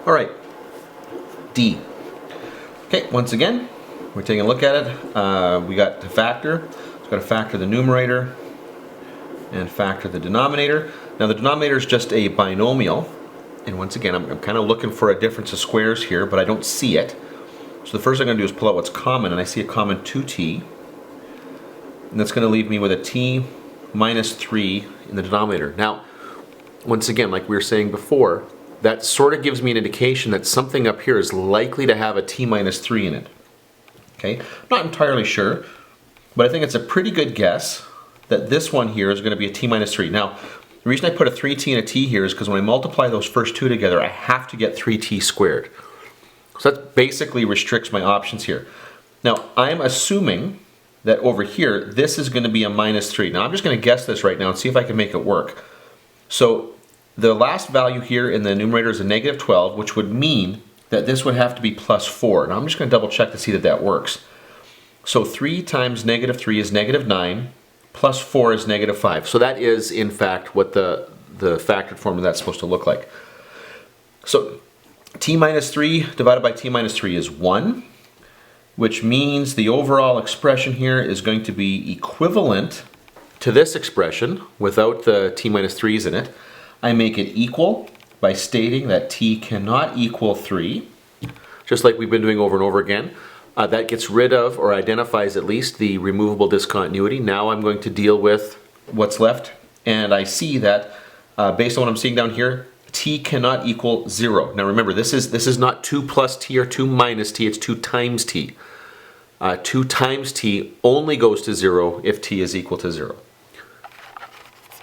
All right, D. Okay, once again, we're taking a look at it. We got to factor. So we've got to factor the numerator and factor the denominator. Now the denominator is just a binomial. And once again, I'm kind of looking for a difference of squares here, but I don't see it. So the first thing I'm going to do is pull out what's common, and I see a common 2t. And that's going to leave me with a t minus 3 in the denominator. Now, once again, like we were saying before, that sort of gives me an indication that something up here is likely to have a t minus 3 in it. Okay, not entirely sure, but I think it's a pretty good guess that this one here is going to be a t minus 3. Now, the reason I put a 3t and a t here is because when I multiply those first two together, I have to get 3t squared. So that basically restricts my options here. Now, I'm assuming that over here, this is going to be a minus 3. Now, I'm just going to guess this right now and see if I can make it work. So the last value here in the numerator is a negative 12, which would mean that this would have to be plus 4. Now, I'm just going to double check to see that that works. So 3 times negative 3 is negative 9. Plus 4 is negative 5. So that is, in fact, what the factored form of that's supposed to look like. So t minus 3 divided by t minus 3 is 1, which means the overall expression here is going to be equivalent to this expression without the t minus 3's in it. I make it equal by stating that t cannot equal 3, just like we've been doing over and over again. That gets rid of, or identifies at least, the removable discontinuity. Now I'm going to deal with what's left, and I see that based on what I'm seeing down here, t cannot equal 0. Now remember, this is not 2 plus t or 2 minus t, it's 2 times t. 2 times t only goes to 0 if t is equal to 0.